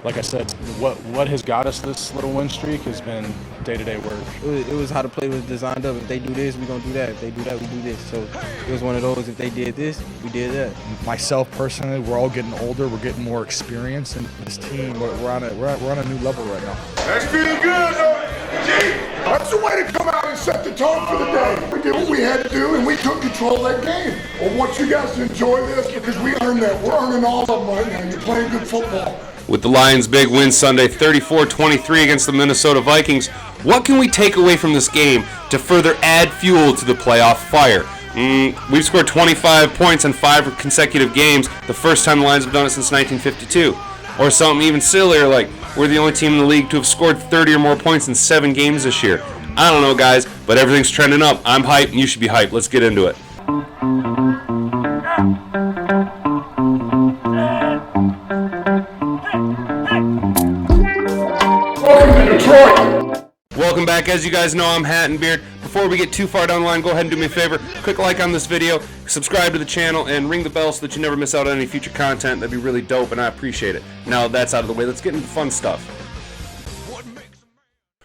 Like I said, what has got us this little win streak has been day-to-day work. It was how the play was designed up. If they do this, we're going to do that. If they do that, we do this. So it was one of those, if they did this, we did that. Myself personally, we're all getting older. We're getting more experience. And this team, we're on a new level right now. That's feeling good, though. That's the way to come out and set the tone for the day. We did what we had to do, and we took control of that game. I want you guys to enjoy this because we earned that. We're earning all of them right now. You're playing good football. With the Lions' big win Sunday, 34-23 against the Minnesota Vikings, what can we take away from this game to further add fuel to the playoff fire? We've scored 25 points in 5 consecutive games, the first time the Lions have done it since 1952. Or something even sillier like, we're the only team in the league to have scored 30 or more points in 7 games this year. I don't know, guys, but everything's trending up. I'm hyped, and you should be hyped. Let's get into it. Welcome back. As you guys know, I'm Hat and Beard. Before we get too far down the line, go ahead and do me a favor. Click like on this video, subscribe to the channel, and ring the bell so that you never miss out on any future content. That'd be really dope, and I appreciate it. Now that's out of the way, let's get into fun stuff.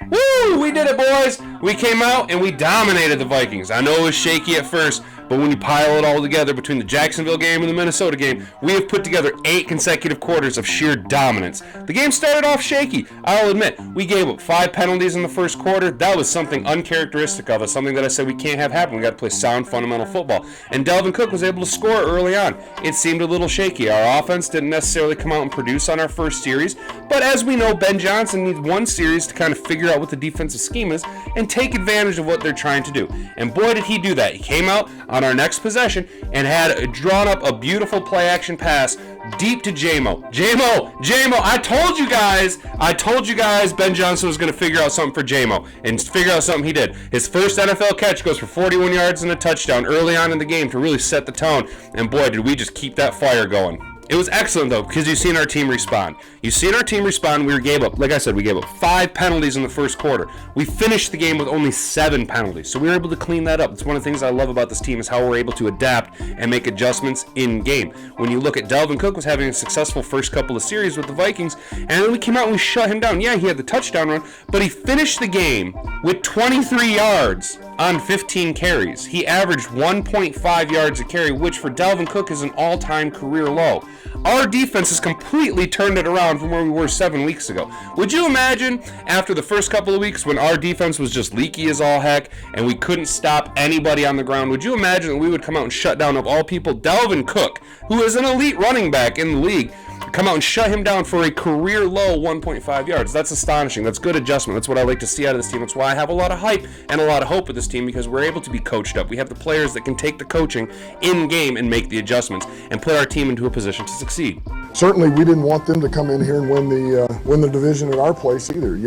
Woo! We did it, boys! We came out and we dominated the Vikings. I know it was shaky at first, but when you pile it all together between the Jacksonville game and the Minnesota game, we have put together 8 consecutive quarters of sheer dominance. The game started off shaky, I'll admit. We gave up 5 penalties in the first quarter. That was something uncharacteristic of us, something that I said we can't have happen. We got to play sound, fundamental football. And Dalvin Cook was able to score early on. It seemed a little shaky. Our offense didn't necessarily come out and produce on our first series, but as we know, Ben Johnson needs one series to kind of figure out what the defensive scheme is and take advantage of what they're trying to do. And boy, did he do that. He came out on our next possession and had drawn up a beautiful play action pass deep to Jamo. Jamo, I told you guys Ben Johnson was going to figure out something for Jamo, and figure out something he did. His first NFL catch goes for 41 yards and a touchdown early on in the game to really set the tone, and boy, did we just keep that fire going. It was excellent, though, because you've seen our team respond. You've seen our team respond. We gave up, like I said, we gave up 5 penalties in the first quarter. We finished the game with only 7 penalties, so we were able to clean that up. It's one of the things I love about this team is how we're able to adapt and make adjustments in game. When you look at Dalvin Cook was having a successful first couple of series with the Vikings, and then we came out and we shut him down. Yeah, he had the touchdown run, but he finished the game with 23 yards on 15 carries. He averaged 1.5 yards a carry, which for Dalvin Cook is an all-time career low. Our defense has completely turned it around from where we were 7 weeks ago. Would you imagine after the first couple of weeks when our defense was just leaky as all heck and we couldn't stop anybody on the ground, would you imagine that we would come out and shut down, of all people, Dalvin Cook, who is an elite running back in the league, come out and shut him down for a career low 1.5 yards. That's astonishing. That's good adjustment. That's what I like to see out of this team. That's why I have a lot of hype and a lot of hope with this team, because we're able to be coached up. We have the players that can take the coaching in game and make the adjustments and put our team into a position to succeed. Certainly, we didn't want them to come in here and win the division at our place either,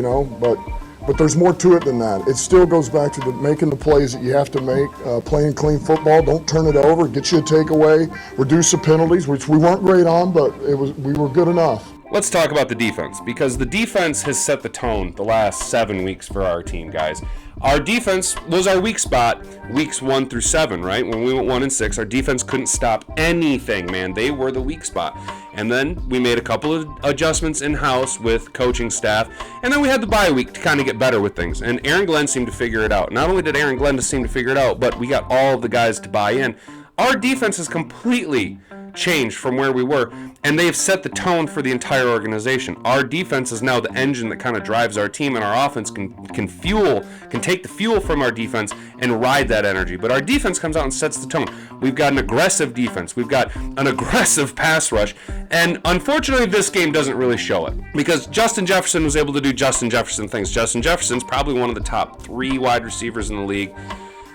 But there's more to it than that. It still goes back to making the plays that you have to make, playing clean football. Don't turn it over. Get you a takeaway. Reduce the penalties, which we weren't great on, but we were good enough. Let's talk about the defense, because the defense has set the tone the last 7 weeks for our team, guys. Our defense was our weak spot weeks 1 through 7, right? When we went 1-6, our defense couldn't stop anything, man. They were the weak spot. And then we made a couple of adjustments in-house with coaching staff, and then we had the bye week to kind of get better with things. And Aaron Glenn seemed to figure it out. Not only did Aaron Glenn seem to figure it out, but we got all of the guys to buy in. Our defense has completely changed from where we were, and they've set the tone for the entire organization. Our defense is now the engine that kind of drives our team, and our offense can take the fuel from our defense and ride that energy. But our defense comes out and sets the tone. We've got an aggressive defense. We've got an aggressive pass rush, and unfortunately this game doesn't really show it, because Justin Jefferson was able to do Justin Jefferson things. Justin Jefferson's probably one of the top 3 wide receivers in the league.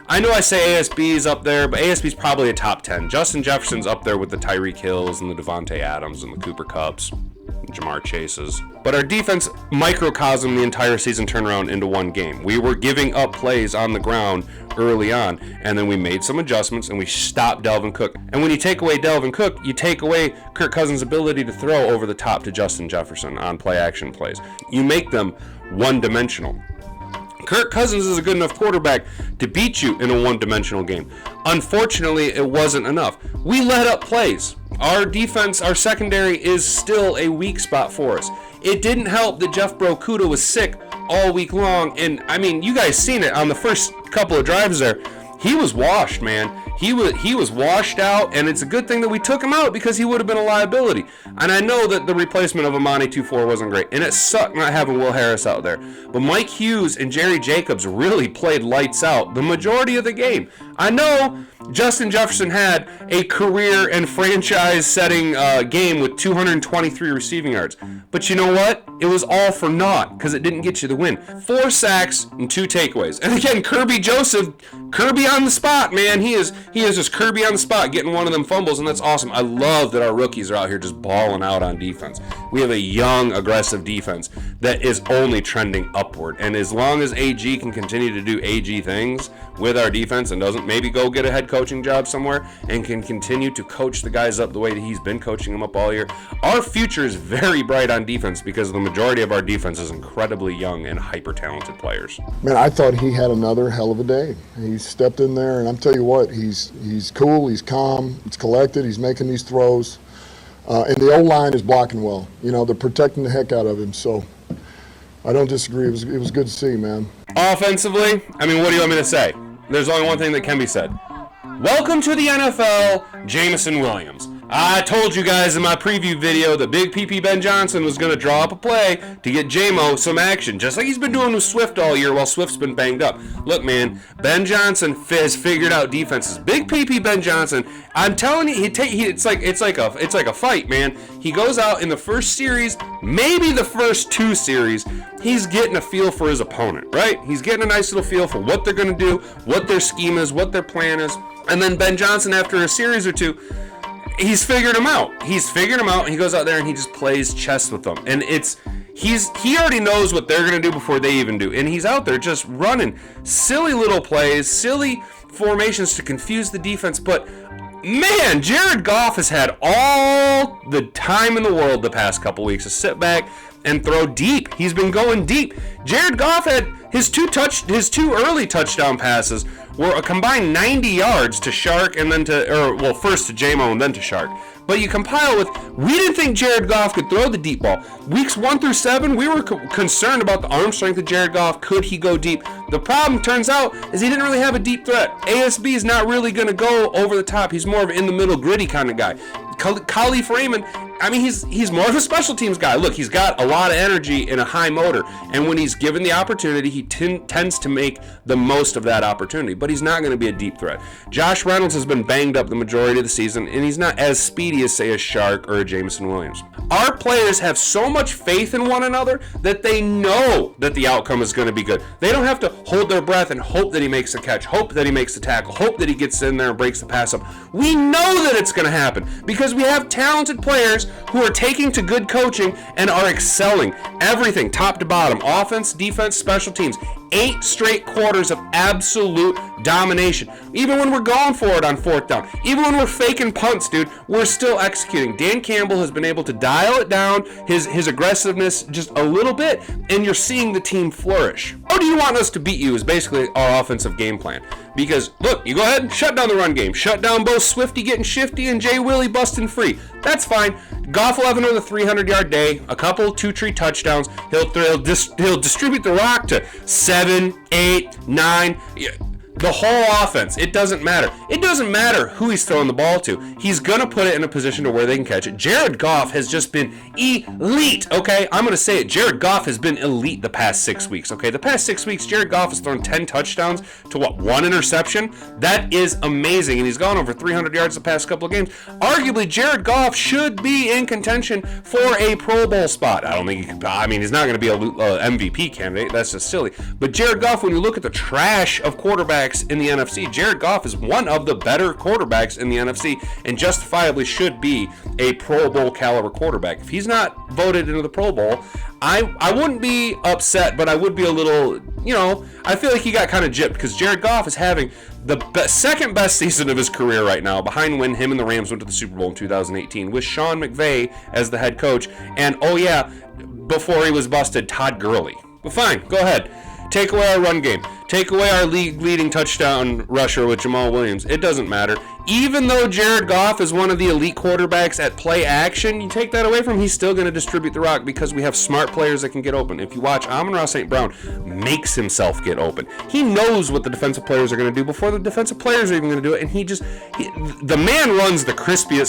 I know I say ASB is up there, but ASB is probably a top 10. Justin Jefferson's up there with the Tyreek Hills and the Devontae Adams and the Cooper Kupps, Jamar Chases. But our defense microcosm the entire season turnaround into one game. We were giving up plays on the ground early on, and then we made some adjustments and we stopped Dalvin Cook. And when you take away Dalvin Cook, you take away Kirk Cousins' ability to throw over the top to Justin Jefferson on play action plays. You make them one-dimensional. Kirk Cousins is a good enough quarterback to beat you in a one-dimensional game. Unfortunately, it wasn't enough. We let up plays. Our defense, our secondary is still a weak spot for us. It didn't help that Jeff Brocuda was sick all week long. And, I mean, you guys seen it on the first couple of drives there. He was washed, man. He was washed out, and it's a good thing that we took him out because he would have been a liability. And I know that the replacement of Amani 2-4 wasn't great, and it sucked not having Will Harris out there. But Mike Hughes and Jerry Jacobs really played lights out the majority of the game. I know Justin Jefferson had a career and franchise-setting game with 223 receiving yards. But you know what? It was all for naught because it didn't get you the win. 4 sacks and 2 takeaways. And again, Kirby on the spot, man. He is just Kirby on the spot getting one of them fumbles, and that's awesome. I love that our rookies are out here just balling out on defense. We have a young, aggressive defense that is only trending upward. And as long as AG can continue to do AG things with our defense and doesn't maybe go get a head coaching job somewhere and can continue to coach the guys up the way that he's been coaching them up all year, our future is very bright on defense because the majority of our defense is incredibly young and hyper-talented players. Man, I thought he had another hell of a day. He stepped in there, and I'm telling you what, he's cool, he's calm, he's collected, he's making these throws, and the O-line is blocking well. You know, they're protecting the heck out of him, so I don't disagree. It was good to see, man. Offensively, I mean, what do you want me to say? There's only one thing that can be said. Welcome to the NFL, Jameson Williams. I told you guys in my preview video that Big PP Ben Johnson was going to draw up a play to get J-Mo some action, just like he's been doing with Swift all year while Swift's been banged up. Look, man, Ben Johnson has figured out defenses. Big PP Ben Johnson, I'm telling you, it's like a fight, man. He goes out in the first series, maybe the first 2 series, he's getting a feel for his opponent, right? He's getting a nice little feel for what they're going to do, what their scheme is, what their plan is. And then Ben Johnson, after a series or 2, he's figured them out. And he goes out there and he just plays chess with them. And he already knows what they're going to do before they even do. And he's out there just running silly little plays, silly formations to confuse the defense. But man, Jared Goff has had all the time in the world the past couple weeks to sit back and throw deep. He's been going deep. Jared Goff had his two early touchdown passes were a combined 90 yards to Chark and then first to J-Mo and then to Chark. But you compile with, we didn't think Jared Goff could throw the deep ball. Weeks 1 through 7, we were concerned about the arm strength of Jared Goff. Could he go deep? The problem, turns out, is he didn't really have a deep threat. ASB is not really going to go over the top. He's more of an in-the-middle, gritty kind of guy. Khalif Raymond, I mean, he's more of a special teams guy. Look, he's got a lot of energy and a high motor, and when he's given the opportunity, he tends to make the most of that opportunity, but he's not going to be a deep threat. Josh Reynolds has been banged up the majority of the season, and he's not as speedy as, say, a Chark or a Jameson Williams. Our players have so much faith in one another that they know that the outcome is going to be good. They don't have to hold their breath and hope that he makes a catch, hope that he makes a tackle, hope that he gets in there and breaks the pass up. We know that it's going to happen because we have talented players who are taking to good coaching and are excelling. Everything, top to bottom, offense, defense, special teams. 8 straight quarters of absolute domination. Even when we're going for it on 4th down, even when we're faking punts, dude, we're still executing. Dan Campbell has been able to dial it down, his aggressiveness just a little bit, and you're seeing the team flourish. How do you want us to beat you is basically our offensive game plan. Because, look, you go ahead and shut down the run game. Shut down both Swifty getting shifty and Jay Willie busting free. That's fine. Goff will have another 300-yard day, a couple 2-tree touchdowns. He'll distribute the rock to 7, 8, 9. The whole offense, it doesn't matter. It doesn't matter who he's throwing the ball to. He's going to put it in a position to where they can catch it. Jared Goff has just been elite, okay? I'm going to say it. Jared Goff has been elite the past 6 weeks, okay? The past 6 weeks, Jared Goff has thrown 10 touchdowns to, 1 interception? That is amazing, and he's gone over 300 yards the past couple of games. Arguably, Jared Goff should be in contention for a Pro Bowl spot. I don't think he's not going to be a MVP candidate. That's just silly. But Jared Goff, when you look at the trash of quarterbacks in the NFC, Jared Goff is one of the better quarterbacks in the NFC and justifiably should be a Pro Bowl caliber quarterback. If he's not voted into the Pro Bowl, I wouldn't be upset, but I would be a little, I feel like he got kind of gypped because Jared Goff is having the second best season of his career right now, behind when him and the Rams went to the Super Bowl in 2018 with Sean McVay as the head coach, and before he was busted, Todd Gurley. But fine, go ahead. Take away our run game. Take away our league-leading touchdown rusher with Jamal Williams. It doesn't matter. Even though Jared Goff is one of the elite quarterbacks at play action, you take that away from him, he's still going to distribute the rock because we have smart players that can get open. If you watch, Amon-Ra St. Brown makes himself get open. He knows what the defensive players are going to do before the defensive players are even going to do it, and the man runs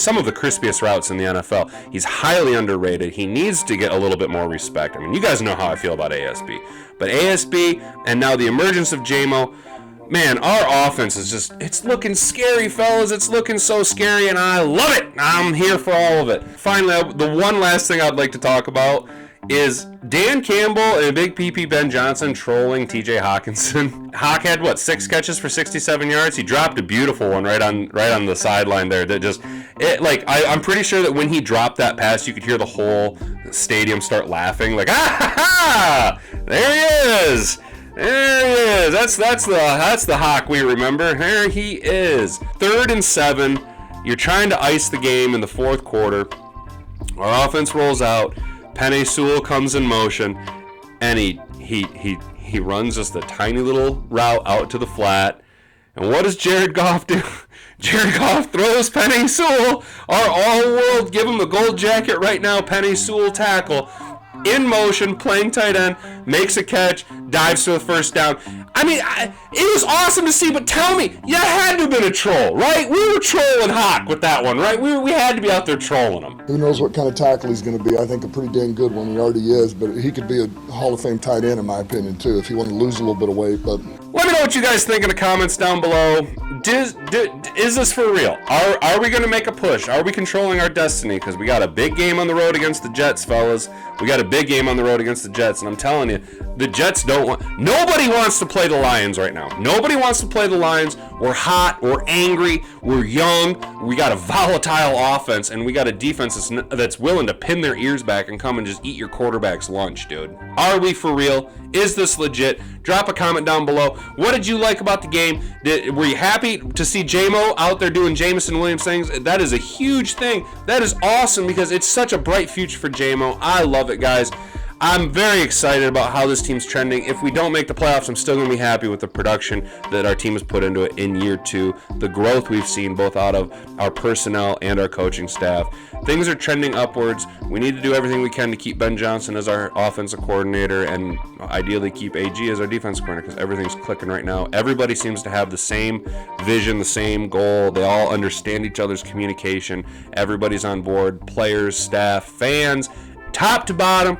some of the crispiest routes in the NFL. He's highly underrated. He needs to get a little bit more respect. I mean, you guys know how I feel about ASB. But ASB, and now the emergence of JMO, man, our offense is it's looking scary, fellas. It's looking so scary, and I love it. I'm here for all of it. Finally, the one last thing I'd like to talk about is Dan Campbell and Big PP Ben Johnson trolling TJ Hawkinson. Hawk had, 6 catches for 67 yards? He dropped a beautiful one right on the sideline there. I'm pretty sure that when he dropped that pass, you could hear the whole stadium start laughing. Like, ah, ha, ha! There he is! There he is. That's the Hawk we remember. There he is. 3rd and 7. You're trying to ice the game in the 4th quarter. Our offense rolls out. Penei Sewell comes in motion, and he runs just a tiny little route out to the flat. And what does Jared Goff do? Jared Goff throws Penei Sewell, our all-world, give him the gold jacket right now, Penei Sewell tackle. In motion, playing tight end, makes a catch, dives for the first down. I mean, it was awesome to see, but tell me, you had to have been a troll, right? We were trolling Hawk with that one, right? We had to be out there trolling him. Who knows what kind of tackle he's going to be? I think a pretty dang good one. He already is, but he could be a Hall of Fame tight end, in my opinion, too, if he wanted to lose a little bit of weight. But let me know what you guys think in the comments down below. Is this for real? Are we going to make a push? Are we controlling our destiny? Because we got a big game on the road against the Jets, fellas. We got a big game on the road against the Jets, and I'm telling you, the Jets nobody wants to play the Lions right now. Nobody wants to play the Lions. We're hot, we're angry, we're young, we got a volatile offense, and we got a defense that's willing to pin their ears back and come and just eat your quarterback's lunch, dude. Are we for real? Is this legit? Drop a comment down below. What did you like about the game? Were you happy to see JMO out there doing Jameson Williams things? That is a huge thing. That is awesome because it's such a bright future for JMO. I love it, guys. I'm very excited about how this team's trending. If we don't make the playoffs, I'm still going to be happy with the production that our team has put into it in year 2. The growth we've seen both out of our personnel and our coaching staff. Things are trending upwards. We need to do everything we can to keep Ben Johnson as our offensive coordinator and ideally keep AG as our defensive coordinator because everything's clicking right now. Everybody seems to have the same vision, the same goal. They all understand each other's communication. Everybody's on board. Players, staff, fans, top to bottom.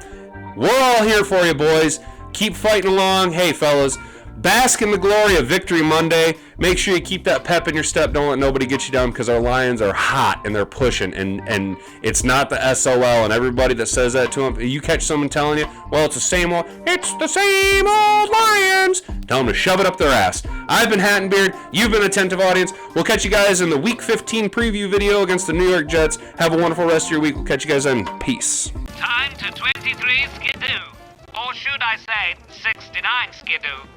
We're all here for you, boys. Keep fighting along. Hey, fellas, bask in the glory of Victory Monday. Make sure you keep that pep in your step. Don't let nobody get you down because our Lions are hot and they're pushing. And it's not the SOL. And everybody that says that to them, you catch someone telling you, well, it's the same old Lions. Tell them to shove it up their ass. I've been Hat and Beard. You've been Attentive Audience. We'll catch you guys in the Week 15 preview video against the New York Jets. Have a wonderful rest of your week. We'll catch you guys then. Peace. Time to 23 Skidoo. Or should I say 69 Skidoo.